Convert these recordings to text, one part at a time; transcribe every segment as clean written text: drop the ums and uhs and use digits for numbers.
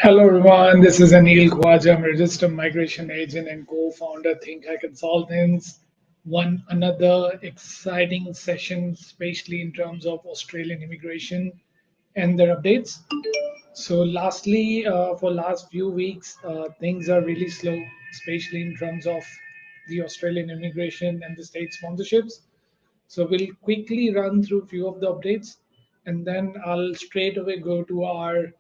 Hello everyone, this is Anil Khwaja. I'm a registered migration agent and co-founder Think I Consultants. One another exciting session, especially in terms of Australian immigration and their updates. So, lastly, for last few weeks, things are really slow, especially in terms of the Australian immigration and the state sponsorships. So, we'll quickly run through a few of the updates, and then I'll straight away go to our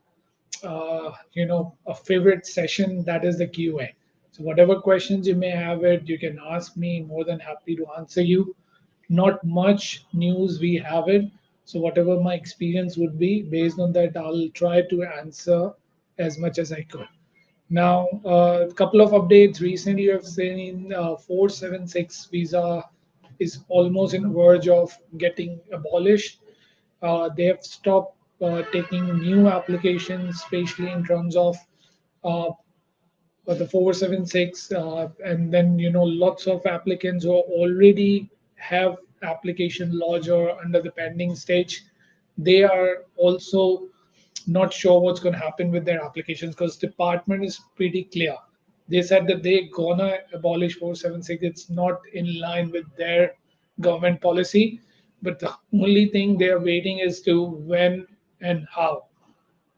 a favorite session, that is the QA. So whatever questions you may have it, you can ask me. More than happy to answer you. Not much news we have it. So whatever my experience would be, based on that, I'll try to answer as much as I could. Now, a couple of updates. Recently, I've seen 476 visa is almost in verge of getting abolished. They have stopped taking new applications, especially in terms of uh, the 476, and then lots of applicants who already have application lodged or under the pending stage. They are also not sure what's going to happen with their applications because department is pretty clear. They said that they're gonna abolish 476. It's not in line with their government policy, but the only thing they're waiting is to when and how.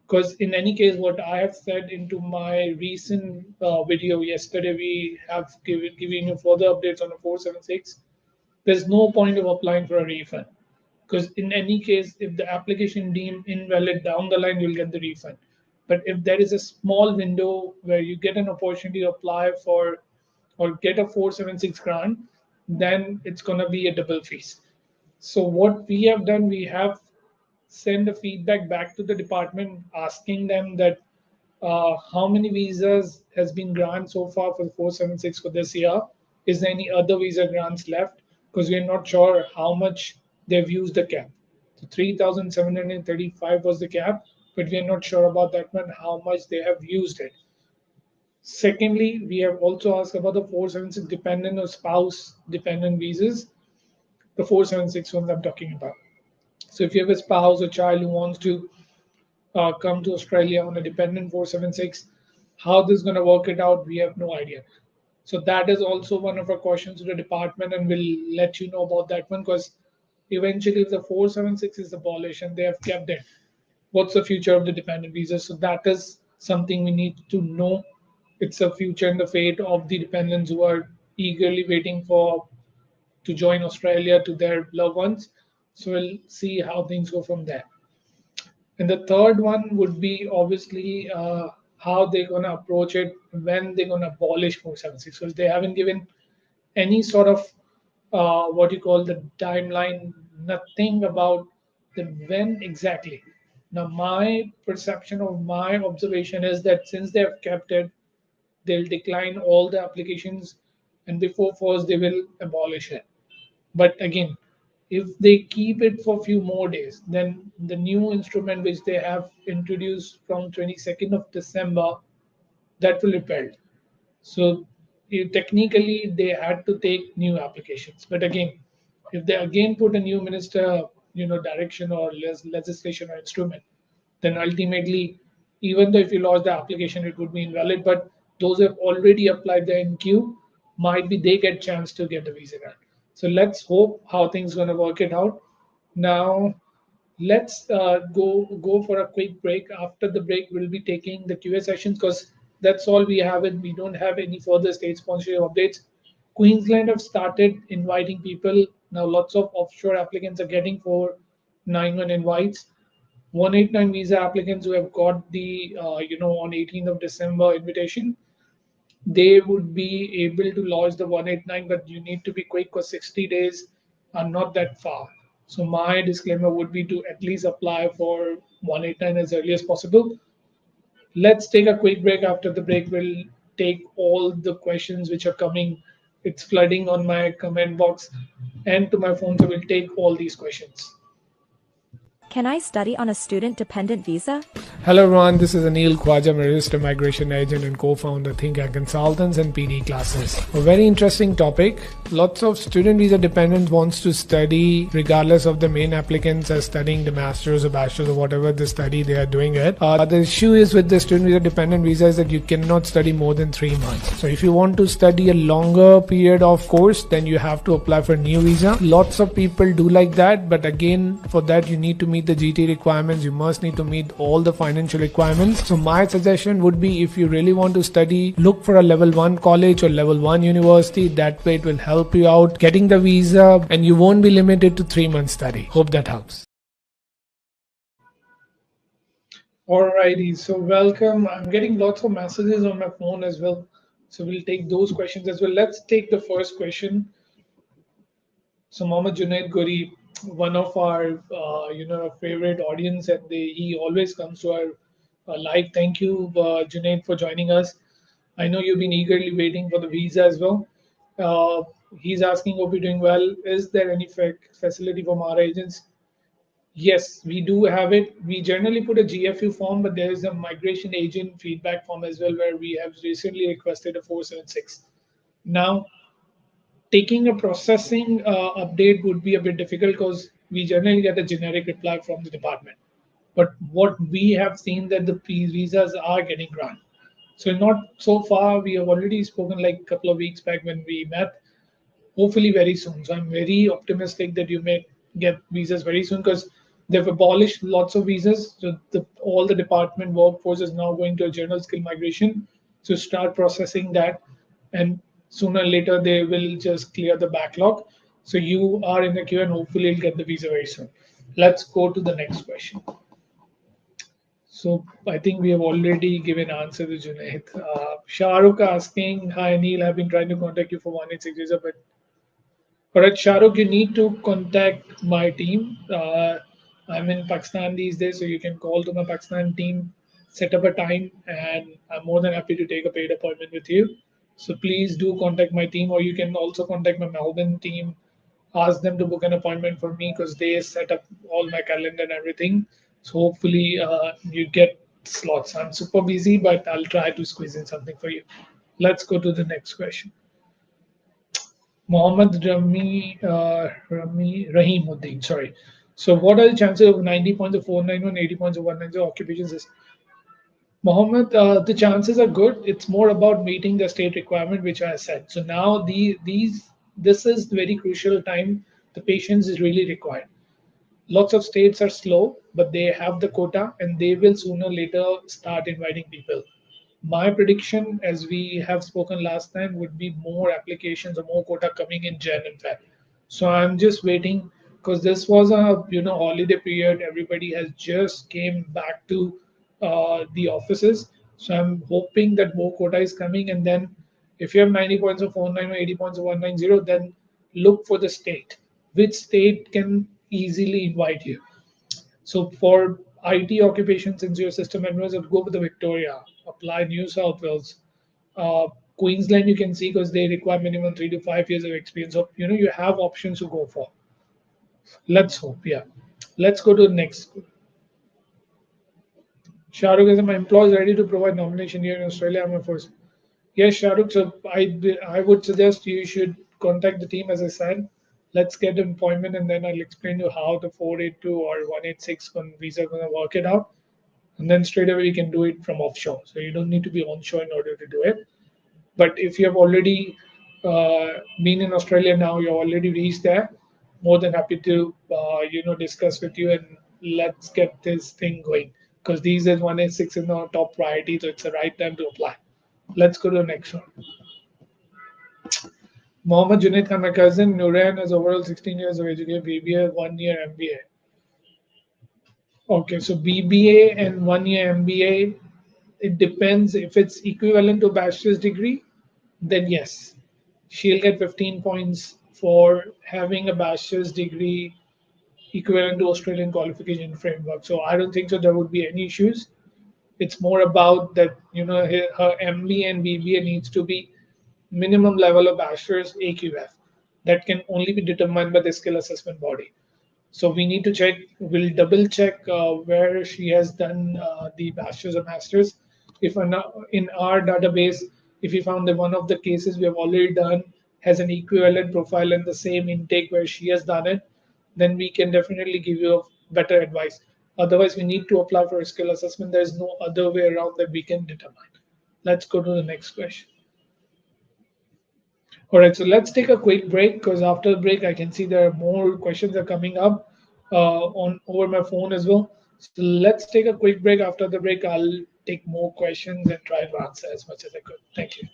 Because in any case, what I have said into my recent video yesterday, we have given you further updates on the 476. There's no point of applying for a refund because in any case, if the application deemed invalid down the line, you'll get the refund. But if there is a small window where you get an opportunity to apply for or get a 476 grant, then it's going to be a double fees. So what we have done, we have send a feedback back to the department asking them that how many visas has been granted so far for 476 for this year. Is there any other visa grants left? Because we're not sure how much they've used the cap. So 3,735 was the cap, but we're not sure about that one, how much they have used it. Secondly, we have also asked about the 476 dependent or spouse dependent visas, the 476 ones I'm talking about. So if you have a spouse or child who wants to come to Australia on a dependent 476, how this is going to work it out, we have no idea. So that is also one of our questions to the department, and we'll let you know about that one because eventually, if the 476 is abolished and they have kept it, what's the future of the dependent visa? So that is something we need to know. It's a future and the fate of the dependents who are eagerly waiting for to join Australia to their loved ones. So we'll see how things go from there. And the third one would be obviously how they're going to approach it when they're going to abolish 476. So they haven't given any sort of what you call the timeline, nothing about the when exactly. Now, my perception or my observation is that since they have kept it, they'll decline all the applications and before first they will abolish it. But again, if they keep it for a few more days, then the new instrument which they have introduced from 22nd of December, that will repel. So technically, they had to take new applications. But again, if they again put a new minister, direction or legislation or instrument, then ultimately, even though if you lost the application, it would be invalid. But those who have already applied the NQ, might be they get chance to get the visa grant. So let's hope how things going to work it out. Now, let's go for a quick break. After the break, we'll be taking the QA sessions because that's all we have. And we don't have any further state sponsorship updates. Queensland have started inviting people now. Lots of offshore applicants are getting for 9-1 invites. 189 visa applicants who have got the on 18th of December invitation, they would be able to lodge the 189, but you need to be quick because 60 days are not that far. So my disclaimer would be to at least apply for 189 as early as possible. Let's take a quick break. After the break, we'll take all the questions which are coming. It's flooding on my comment box and to my phone, so we'll take all these questions. Can I study on a student-dependent visa? Hello everyone, this is Anil Khwaja, registered migration agent and co-founder Think and Consultants and PD Classes. A very interesting topic. Lots of student visa dependents wants to study regardless of the main applicants are studying the masters or bachelors or whatever the study they are doing it. The issue is with the student visa dependent visa is that you cannot study more than 3 months. So if you want to study a longer period of course, then you have to apply for a new visa. Lots of people do like that, but again for that you need to meet the GT requirements. You must need to meet all the financial requirements. So my suggestion would be if you really want to study, look for a level 1 college or level 1 university. That way it will help you out getting the visa and you won't be limited to 3 months study. Hope that helps. Alrighty, so welcome. I'm getting lots of messages on my phone as well. So we'll take those questions as well. Let's take the first question. So Mohammed Junaid Gori, one of our favorite audience, and he always comes to our live. Thank you, Junaid, for joining us. I know you've been eagerly waiting for the visa as well. Uh, he's asking, hope you're doing well. Is there any facility for Mara agents? Yes, we do have it. We generally put a GFU form, but there is a migration agent feedback form as well, where we have recently requested a 476. Now, taking a processing update would be a bit difficult because we generally get a generic reply from the department. But what we have seen that the visas are getting granted. So not so far. We have already spoken like a couple of weeks back when we met. Hopefully very soon. So I'm very optimistic that you may get visas very soon because they've abolished lots of visas. So all the department workforce is now going to a general skill migration to start processing that, and sooner or later they will just clear the backlog. So you are in the queue and hopefully you'll get the visa very soon. Let's go to the next question. So I think we have already given answer to Junaid. Shahrukh asking, hi Neil, I've been trying to contact you for 186 visa, but alright, Shahrukh, you need to contact my team. I'm in Pakistan these days, so you can call to my Pakistan team, set up a time, and I'm more than happy to take a paid appointment with you. So please do contact my team, or you can also contact my Melbourne team. Ask them to book an appointment for me because they set up all my calendar and everything. So hopefully you get slots. I'm super busy, but I'll try to squeeze in something for you. Let's go to the next question. Mohammed Rami Rahimuddin. Sorry. So, what are the chances of 90 points of 491, 80 points of 190 occupations? Is Mohammed, the chances are good. It's more about meeting the state requirement, which I said. So now this is very crucial time. The patience is really required. Lots of states are slow, but they have the quota, and they will sooner or later start inviting people. My prediction, as we have spoken last time, would be more applications or more quota coming in Jan and Feb. So I'm just waiting because this was a holiday period. Everybody has just came back to the offices. So I'm hoping that more quota is coming, and then if you have 90 points of 49 or 80 points of 190, then look for the state. Which state can easily invite you? So for IT occupations, since you're system administrator, go with the Victoria. Apply New South Wales. Queensland, you can see because they require minimum 3 to 5 years of experience. So you have options to go for. Let's hope. Yeah. Let's go to the next. Shahrukh, is my employer ready to provide nomination here in Australia? I'm a first. Yes, Shahrukh. So I would suggest you should contact the team as I said. Let's get an appointment and then I'll explain to you how the 482 or 186 visa going to work it out. And then straight away you can do it from offshore. So you don't need to be onshore in order to do it. But if you have already been in Australia now, you're already reached there. More than happy to discuss with you and let's get this thing going because these is 186 in the top priority, so it's the right time to apply. Let's go to the next one. Mohammed Junaid Khan, my cousin Nuran, has overall 16 years of education, BBA, 1 year MBA. Okay, so BBA and 1 year MBA, it depends. If it's equivalent to bachelor's degree, then yes, she'll get 15 points for having a bachelor's degree equivalent to Australian qualification framework. So I don't think so there would be any issues. It's more about that, her MBA and BBA needs to be minimum level of bachelor's AQF. That can only be determined by the skill assessment body. So we need to check, we'll double check where she has done the bachelor's or master's. If in our database, if we found that one of the cases we have already done has an equivalent profile and the same intake where she has done it, then we can definitely give you a better advice. Otherwise, we need to apply for a skill assessment. There's no other way around that we can determine. Let's go to the next question. All right, so let's take a quick break because after the break, I can see there are more questions are coming up on over my phone as well. So let's take a quick break. After the break, I'll take more questions and try to answer as much as I could. Thank you.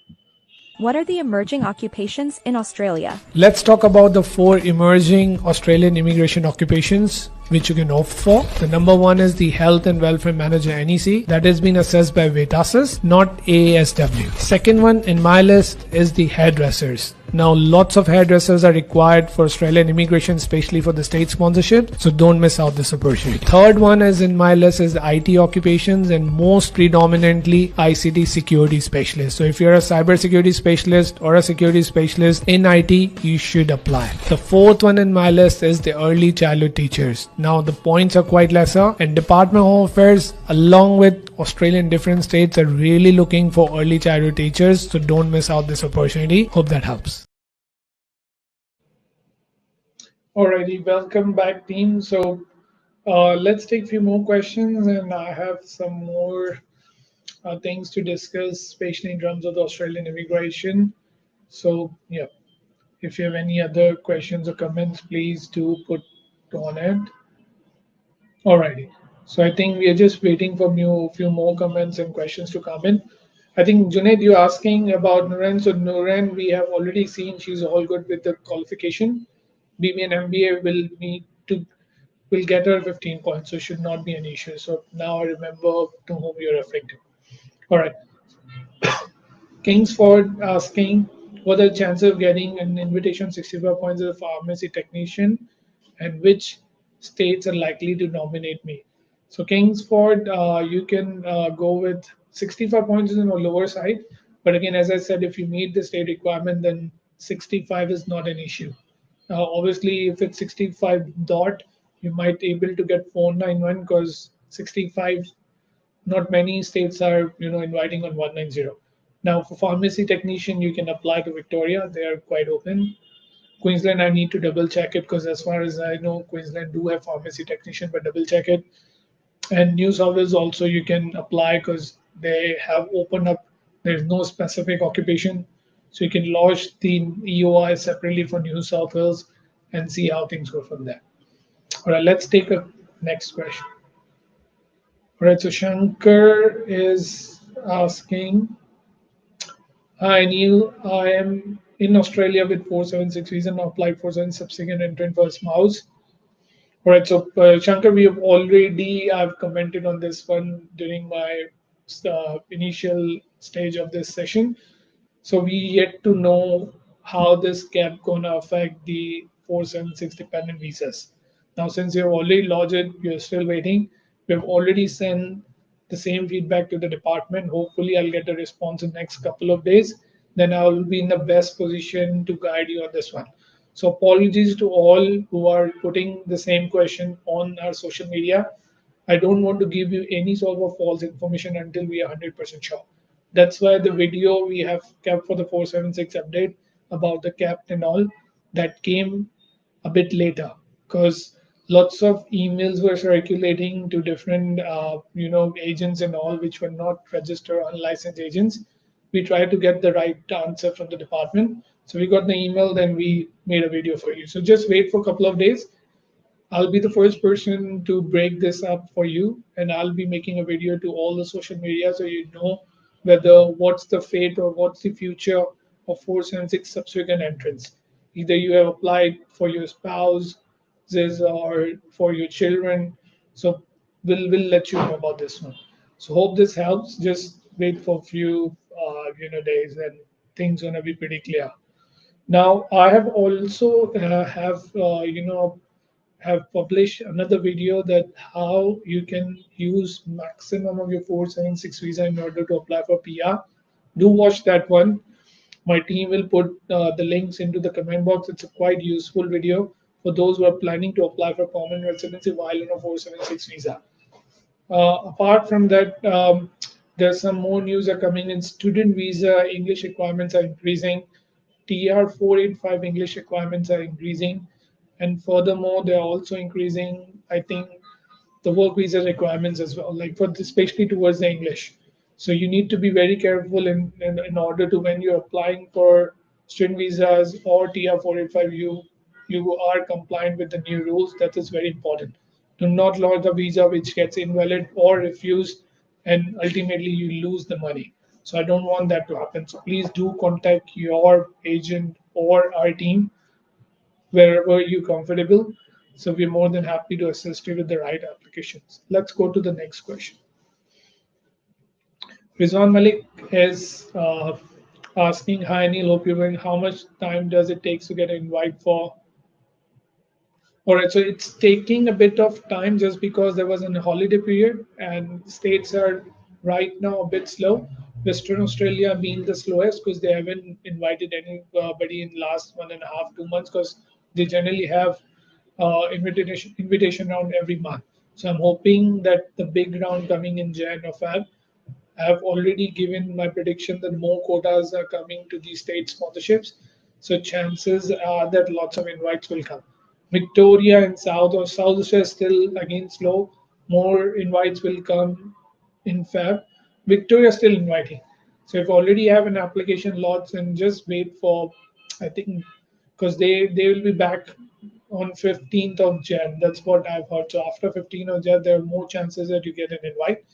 What are the emerging occupations in Australia? Let's talk about the four emerging Australian immigration occupations which you can opt for. The number one is the Health and Welfare Manager NEC that has been assessed by VETASIS, not AASW. Second one in my list is the hairdressers. Now, lots of hairdressers are required for Australian immigration, especially for the state sponsorship. So don't miss out this opportunity. Third one is in my list is the IT occupations and most predominantly ICT security specialist. So if you're a cyber security specialist or a security specialist in IT, you should apply. The fourth one in my list is the early childhood teachers. Now the points are quite lesser, and Department of Home Affairs along with Australian different states are really looking for early childhood teachers. So don't miss out this opportunity. Hope that helps. Alrighty, welcome back, team. So let's take a few more questions, and I have some more things to discuss, especially in terms of the Australian immigration. So, yeah, if you have any other questions or comments, please do put on it. Alrighty. So I think we are just waiting for few more comments and questions to come in. I think Junaid, you're asking about Nuran. So Nuran, we have already seen she's all good with the qualification. BB and MBA will get her 15 points, so should not be an issue. So now I remember to whom you're referring to. All right. Kingsford asking what are the chances of getting an invitation 65 points as a pharmacy technician and which states are likely to nominate me. So Kingsford, you can go with 65 points is on the lower side. But again, as I said, if you meet the state requirement, then 65 is not an issue. Obviously, if it's 65 dot, you might able to get 491 because 65 not many states are inviting on 190. Now for pharmacy technician you can apply to Victoria, they are quite open. Queensland, I need to double check it because as far as I know Queensland do have pharmacy technician, but double check it. And New South Wales also you can apply because they have opened up, there's no specific occupation, so you can launch the EOI separately for New South Wales and see how things go from there. All right, let's take a next question. All right, so Shankar is asking, hi Neil, I am in Australia with 476 visa and applied for some subsequent entrant for a spouse. All right, so Shankar, we have already, I've commented on this one during my initial stage of this session. So we yet to know how this cap gonna affect the 476 dependent visas. Now, since you have already lodged it, you're still waiting. We have already sent the same feedback to the department. Hopefully, I'll get a response in the next couple of days. Then I will be in the best position to guide you on this one. So apologies to all who are putting the same question on our social media. I don't want to give you any sort of false information until we are 100% sure. That's why the video we have kept for the 476 update about the cap and all that came a bit later because lots of emails were circulating to different agents and all which were not registered unlicensed agents. We tried to get the right answer from the department, so we got the email, then we made a video for you. So just wait for a couple of days. I'll be the first person to break this up for you, and I'll be making a video to all the social media so you know whether what's the fate or what's the future of 476 subsequent entrants. Either you have applied for your spouse or for your children. So we'll let you know about this one. So hope this helps. Just wait for a few days and things gonna be pretty clear. Now I have also have published another video that how you can use maximum of your 476 visa in order to apply for PR. Do watch that one. My team will put the links into the comment box. It's a quite useful video for those who are planning to apply for permanent residency while on a 476 visa. Apart from that, there's some more news are coming in. Student visa English requirements are increasing. TR 485 English requirements are increasing, and furthermore, they are also increasing. I think the work visa requirements as well, like especially towards the English. So you need to be very careful in order to when you're applying for student visas or TR 485, you are compliant with the new rules. That is very important. Do not lodge a visa which gets invalid or refused, and ultimately you lose the money. So I don't want that to happen. So please do contact your agent or our team wherever you're comfortable. So we're more than happy to assist you with the right applications. Let's go to the next question. Rizwan Malik is asking, hi Anil, hope you're well. How much time does it take to get an invite for? All right, so it's taking a bit of time just because there was a holiday period and states are right now a bit slow. Western Australia being the slowest because they haven't invited anybody in last 1.5, 2 months because they generally have invitation round every month. So I'm hoping that the big round coming in Jan or Feb, I have already given my prediction that more quotas are coming to the state sponsorships. So chances are that lots of invites will come. Victoria and South Australia still again slow. More invites will come in Feb. Victoria still inviting. So if already have an application lots and just wait for, I think, because they will be back on 15th of Jan. That's what I've heard. So after 15th of Jan, there are more chances that you get an invite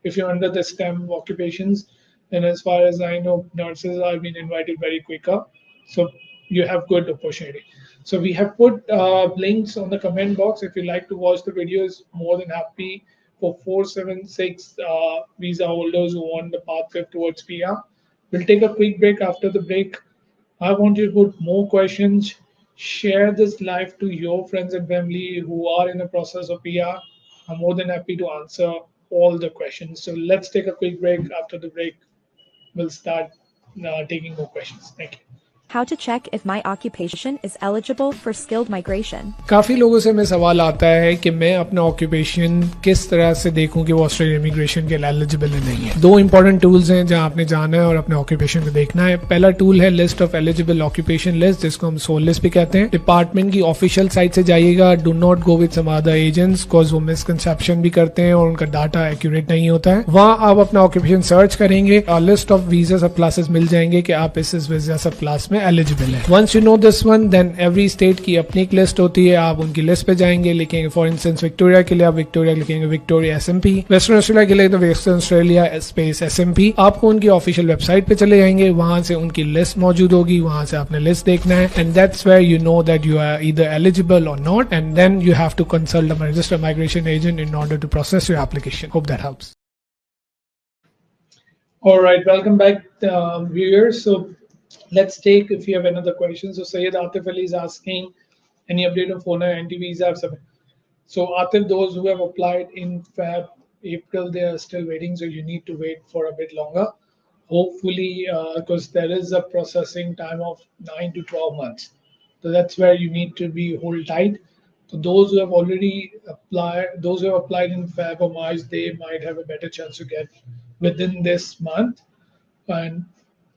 if you're under the STEM occupations. And as far as I know, nurses are being invited very quicker. So you have good opportunity. So we have put links on the comment box. If you like to watch the videos, more than happy for 476 visa holders who want the pathway towards PR. We'll take a quick break. After the break, I want you to put more questions. Share this live to your friends and family who are in the process of PR. I'm more than happy to answer all the questions. So let's take a quick break. After the break, we'll start taking more questions. Thank you. How to check if my occupation is eligible for skilled migration. काफ़ी लोगों से हमें सवाल आता है कि मैं अपना ऑक्यूपेशन किस तरह से देखूं कि वो ऑस्ट्रेलियन इमिग्रेशन के लिए एलिजिबल है नहीं है। दो इंपॉर्टेंट टूल्स हैं जहां आपने जाना है और अपने ऑक्यूपेशन को देखना है। पहला टूल है list of eligible occupation list, जिसको हम सोल लिस्ट भी कहते हैं। डिपार्टमेंट की ऑफिशियल साइट से जाइएगा। Do not go with some other agents because वो मिसकंसेप्शन भी करते हैं और उनका डाटा एक्यूरेट नहीं होता है। वहां आप अपना ऑक्यूपेशन सर्च करेंगे और लिस्ट ऑफ वीजा सब क्लासेस मिल जाएंगे कि आप इस वीजा सब क्लास में एलिजिबल है। Once you know this one, then every state की अपनी एक लिस्ट होती है। आप उनकी लिस्ट पे जाएंगे, लिखेंगे फॉर इंस्टेंस विक्टोरिया के लिए आप विक्टोरिया लिखेंगे विक्टोरिया एसएमपी, वेस्टर्न ऑस्ट्रेलिया के लिए तो वेस्टर्न ऑस्ट्रेलिया स्पेस एसएमपी। आपको उनकी ऑफिशियल वेबसाइट पे चले जाएंगे, वहां से उनकी लिस्ट मौजूद होगी, वहां से आपने लिस्ट देखना है and that's where you know that you are either eligible or not and then you have to consult a registered migration agent in order to process your application. Hope that helps. All right, welcome back, viewers. So let's take if you have another question. So Sayed Atif Ali is asking, any update on phone anti visa? So Atif, those who have applied in Feb, April, they are still waiting. So you need to wait for a bit longer. Hopefully, because there is a processing time of 9 to 12 months. So that's where you need to be hold tight. So those who have already applied, those who have applied in Feb or March, they might have a better chance to get within this month. And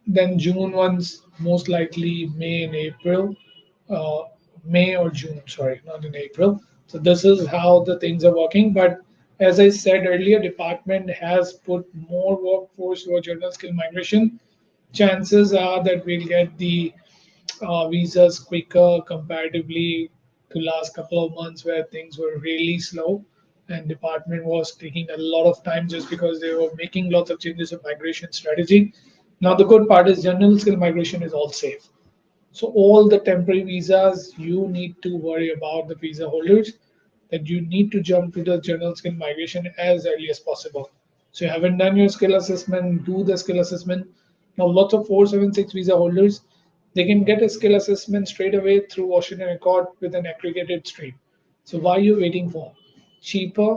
then June ones, most likely May and April, uh, May or June, sorry, not in April. So this is how the things are working. But as I said earlier, department has put more workforce for general skill migration. Chances are that we'll get the visas quicker comparatively to last couple of months where things were really slow and department was taking a lot of time just because they were making lots of changes of migration strategy. Now the good part is general skill migration is all safe. So all the temporary visas, you need to worry about the visa holders. that you need to jump to the general skill migration as early as possible. So you haven't done your skill assessment, do the skill assessment. Now lots of 476 visa holders, they can get a skill assessment straight away through Washington Accord with an aggregated stream. So why are you waiting for? Cheaper,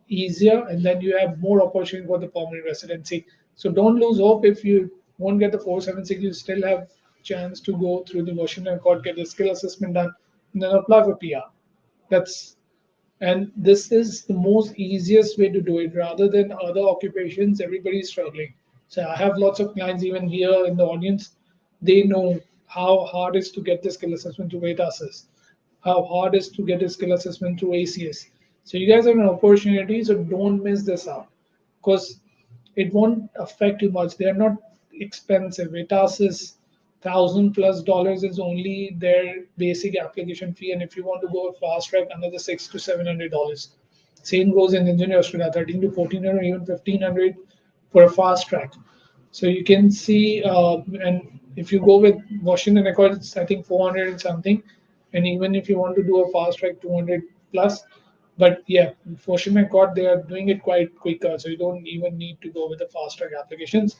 easier, and then you have more opportunity for the permanent residency. So don't lose hope if you won't get the 476, you still have chance to go through the Washington Court, get the skill assessment done, and then apply for PR. That's and this is the most easiest way to do it rather than other occupations. Everybody's struggling. So I have lots of clients even here in the audience. They know how hard it is to get the skill assessment to VETASIS, how hard it is to get a skill assessment through ACS. So you guys have an opportunity, so don't miss this out because it won't affect you much. They're not expensive. VETASIS $1,000+ is only their basic application fee, and if you want to go fast track, another $600 to $700. Same goes in Engineer Australia, 13 to 1400, even 1500 for a fast track. So you can see, and if you go with Washington Accord, it's I think 400 and something, and even if you want to do a fast track, 200 plus. But yeah, Washington Accord they are doing it quite quicker, so you don't even need to go with the fast track applications.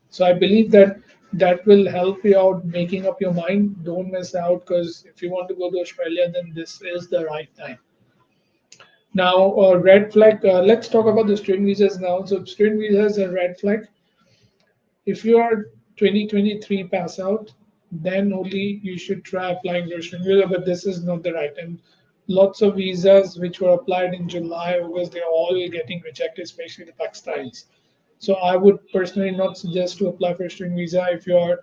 So I believe that that will help you out making up your mind. Don't miss out because if you want to go to Australia, then this is the right time. Now, red flag. Let's talk about the student visas now. So, student visas are red flag. If you are 2023 pass out, then only you should try applying for a student visa. But this is not the right time. Lots of visas which were applied in July, August, they're all getting rejected, especially the Pakistanis. So I would personally not suggest to apply for a student visa if you are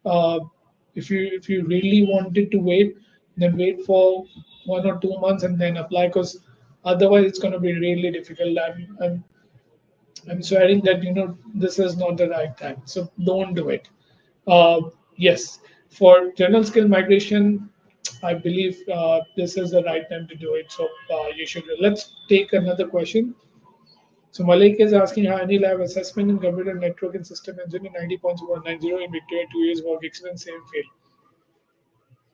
uh, if you really wanted to wait, then wait for 1 or 2 months and then apply because otherwise it's going to be really difficult. I'm swearing that this is not the right time, so don't do it. Uh, yes, for general skill migration, I believe this is the right time to do it. So you should. Let's take another question. So Malik is asking how any lab assessment in computer network and system engineering 90.190 in Victoria 2 years work experience same field.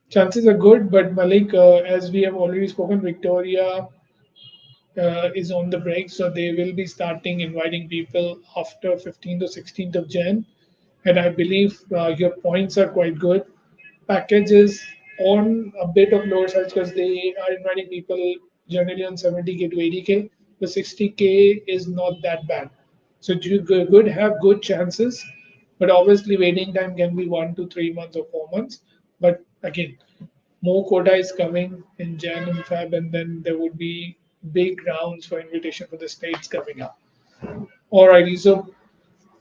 Chances are good, but Malik, as we have already spoken, Victoria is on the break, so they will be starting inviting people after 15th or 16th of Jan. And I believe your points are quite good. Package is on a bit of lower side because they are inviting people generally on 70K to 80K. The 60K is not that bad. So you could have good chances, but obviously waiting time can be 1 to 3 months or 4 months. But again, more quota is coming in Jan and Feb, and then there would be big rounds for invitation for the states coming up. Alrighty, so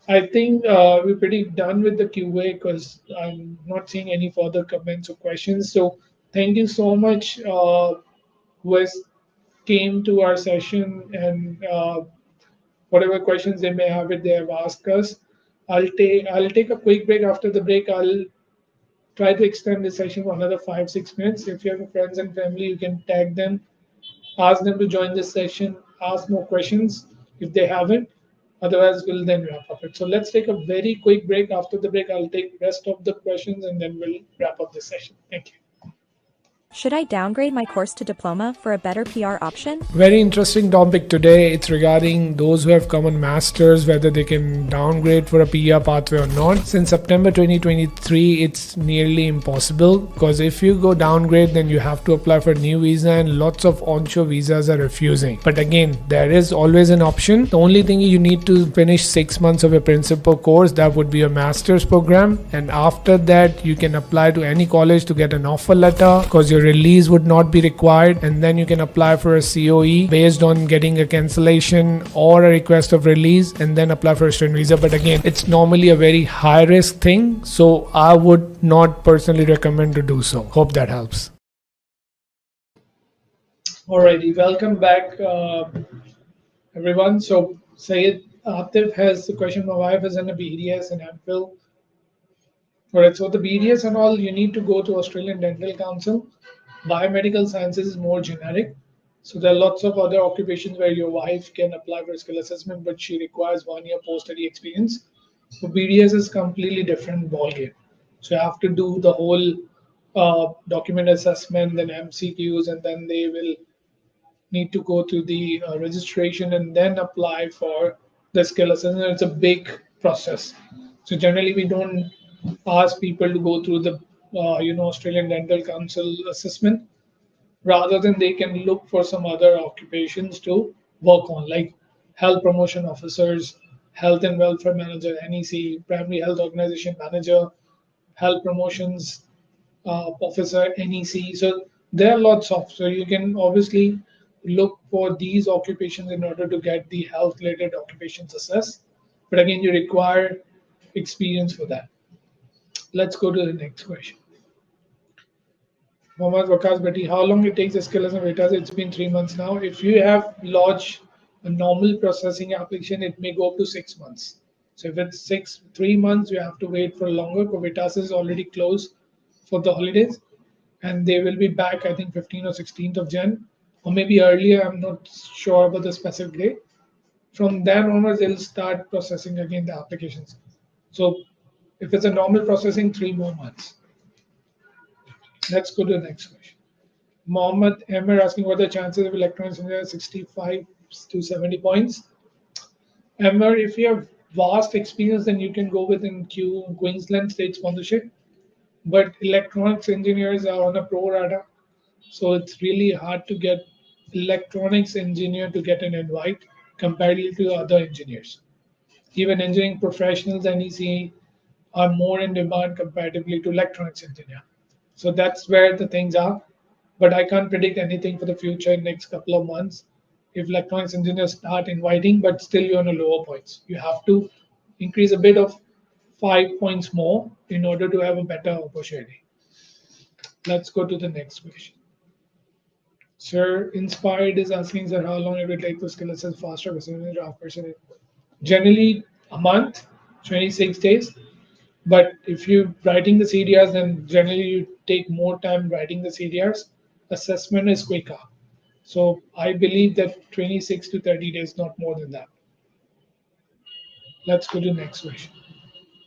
I think we're pretty done with the QA because I'm not seeing any further comments or questions. So thank you so much who has came to our session and whatever questions they may have it they have asked us. I'll take a quick break. After the break, I'll try to extend the session for another 5 6 minutes. If you have friends and family, you can tag them, ask them to join this session, ask more questions if they haven't. Otherwise, we'll then wrap up it. So let's take a very quick break. After the break, I'll take rest of the questions and then we'll wrap up the session. Thank you. Should I downgrade my course to diploma for a better PR option? Very interesting topic today. It's regarding those who have come on masters, whether they can downgrade for a PR pathway or not. Since September 2023, it's nearly impossible because if you go downgrade, then you have to apply for a new visa and lots of onshore visas are refusing. But again, there is always an option. The only thing you need to finish 6 months of a principal course, that would be a master's program. And after that, you can apply to any college to get an offer letter because your release would not be required, and then you can apply for a COE based on getting a cancellation or a request of release and then apply for a student visa. But again, it's normally a very high risk thing, so I would not personally recommend to do so. Hope that helps. Alrighty, welcome back, everyone. So Sayed Atif has the question. My wife is in a BDS and MPhil. Alright, so the BDS and all, you need to go to Australian Dental Council. Biomedical sciences is more generic. So there are lots of other occupations where your wife can apply for skill assessment, but she requires 1 year post-study experience. So BDS is completely different ballgame. So you have to do the whole document assessment, then MCQs, and then they will need to go through the registration and then apply for the skill assessment. It's a big process. So generally, we don't ask people to go through the Australian Dental Council assessment. Rather than they can look for some other occupations to work on, like health promotion officers, health and welfare manager, NEC, primary health organization manager, health promotions officer, NEC. So there are lots of. So you can obviously look for these occupations in order to get the health related occupations assessed. But again, you require experience for that. Let's go to the next question. Mohammad Wakas Bhatti, how long it takes SQL and Vitas? It's been 3 months now. If you have lodged a normal processing application, it may go up to 6 months. So if it's 3 months, you have to wait for longer. Vitas is already closed for the holidays, and they will be back, I think, 15th or 16th of Jan, or maybe earlier. I'm not sure about the specific date. From then onwards, they'll start processing again the applications. So if it's a normal processing, 3 more months. Let's go to the next question. Mohammed Emir asking what are the chances of electronics engineer 65 to 70 points. Emir, if you have vast experience, then you can go within Queensland state sponsorship. But electronics engineers are on a pro rata, so it's really hard to get electronics engineer to get an invite compared to other engineers. Even engineering professionals, NEC, are more in demand comparatively to electronics engineer. So that's where the things are. But I can't predict anything for the future in next couple of months. If electronics engineers start inviting, but still you're on a lower points. You have to increase a bit of 5 points more in order to have a better opportunity. Let's go to the next question. Sir, Inspired is asking, sir, how long it will take to skill assess faster within draft person? Generally a month, 26 days. But if you're writing the CDRs, then generally you take more time writing the CDRs. Assessment is quicker. So I believe that 26 to 30 days, not more than that. Let's go to the next question.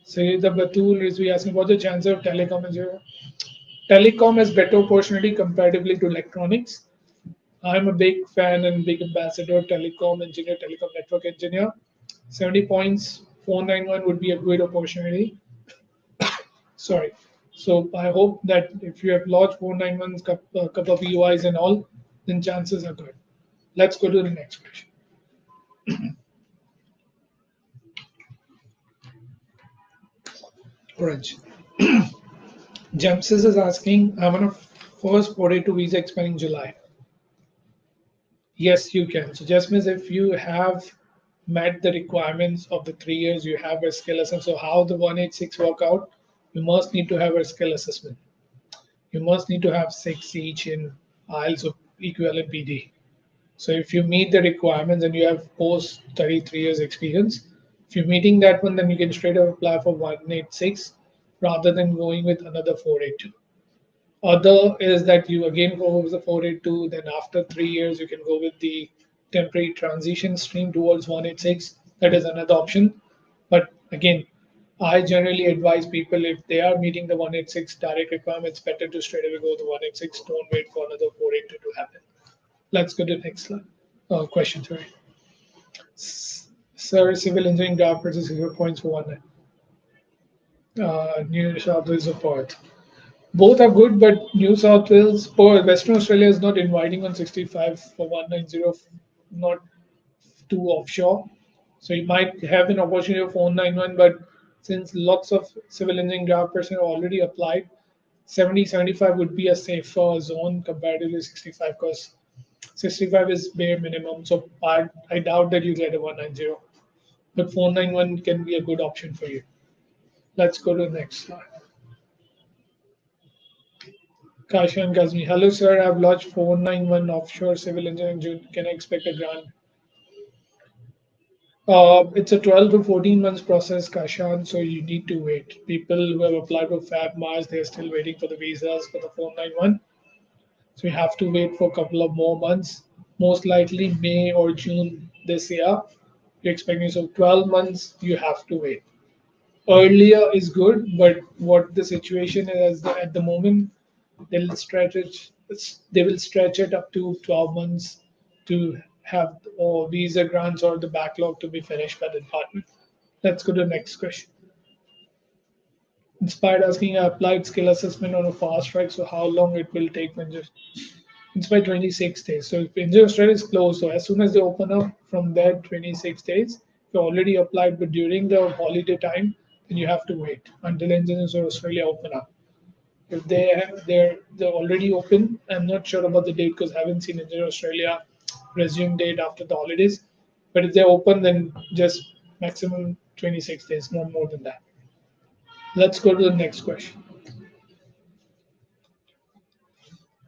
So the Batul is we asking what the chance of telecom engineer. Telecom has better opportunity comparatively to electronics. I'm a big fan and big ambassador of telecom engineer, telecom network engineer. 70 points, 491 would be a good opportunity. Sorry. So I hope that if you have lodged 491, couple of UIs and all, then chances are good. Let's go to the next question. Orange. Jamsis is asking, I'm on a first 42 visa expiring July. Yes, you can. So just means if you have met the requirements of the 3 years, you have a skill assessment. So how the 186 work out? You must need to have a skill assessment. You must need to have 6 each in IELTS or equivalent PD. So if you meet the requirements and you have post 33 years experience, if you're meeting that one, then you can straight up apply for 186 rather than going with another 482. Other is that you again go with the 482, then after 3 years, you can go with the temporary transition stream towards 186. That is another option. But again, I generally advise people if they are meeting the 186 direct requirements, better to straight away go to 186. Don't wait for another 482 to happen. Let's go to the next slide. Question, sorry. Sir, civil engineering draft versus 0 points for one. New South Wales or Perth. Both are good, but New South Wales, Western Australia is not inviting on 65 for 190, not to offshore. So you might have an opportunity of 491, but since lots of civil engineering draft person have already applied, 70, 75 would be a safer zone comparatively 65 because 65 is bare minimum. So I doubt that you get a 190, but 491 can be a good option for you. Let's go to the next slide. Kashan Ghazni. Hello, sir. I've lodged 491 offshore civil engineering. Can I expect a grant? It's a 12 to 14 months process, Kashan, so you need to wait. People who have applied for Fab Mars, they're still waiting for the visas for the 491. So you have to wait for a couple of more months, most likely May or June this year. You're expecting so 12 months, you have to wait. Earlier is good, but what the situation is at the moment, they will stretch it up to 12 months to have or visa grants or the backlog to be finished by the department. Let's go to the next question. Inspired asking, I applied skill assessment on a fast track, so how long it will take when just it's by 26 days. So if India Australia is closed, so as soon as they open up from that 26 days, if you already applied, but during the holiday time, then you have to wait until India Australia open up. If they're already open, I'm not sure about the date because I haven't seen India Australia resume date after the holidays. But if they're open, then just maximum 26 days, no more than that. Let's go to the next question.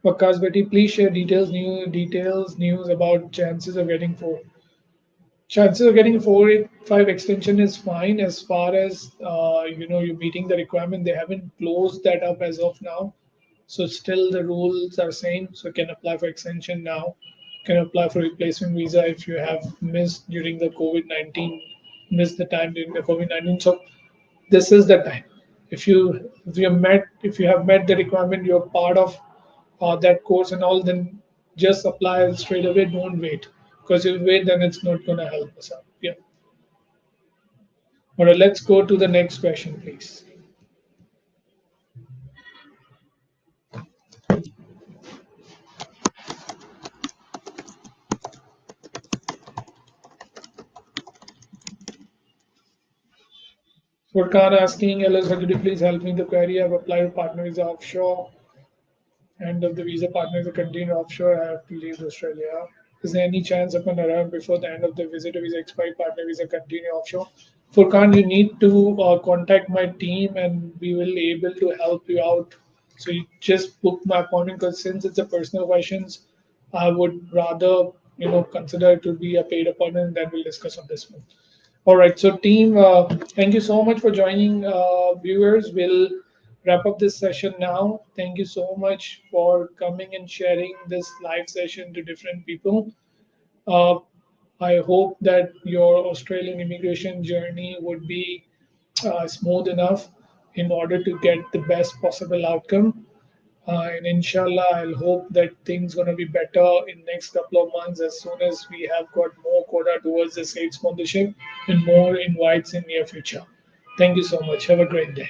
Wakash Betty, please share news about chances of getting 485 extension is fine as far as you're meeting the requirement. They haven't closed that up as of now, so still the rules are same. So can apply for extension now, can apply for replacement visa if you have missed during the COVID-19, missed the time during the COVID-19. So this is the time. If you have met the requirement, you're part of that course and all, then just apply straight away. Don't wait, because if you wait, then it's not going to help us out. Yeah. All right, let's go to the next question, please. Furkan asking, LS, could you please help me? The query, I've applied for partner visa offshore. End of the visa partner is a continue offshore. I have to leave Australia. Is there any chance upon arrival before the end of the visitor visa expiry partner visa continue offshore? Furkan, you need to contact my team and we will be able to help you out. So you just book my appointment because since it's a personal questions, I would rather consider it to be a paid appointment and then we'll discuss on this one. All right, so team, thank you so much for joining, viewers. We'll wrap up this session now. Thank you so much for coming and sharing this live session to different people. Uh, I hope that your Australian immigration journey would be smooth enough in order to get the best possible outcome. And inshallah, I'll hope that things gonna be better in next couple of months as soon as we have got more quota towards the state sponsorship and more invites in near future. Thank you so much. Have a great day.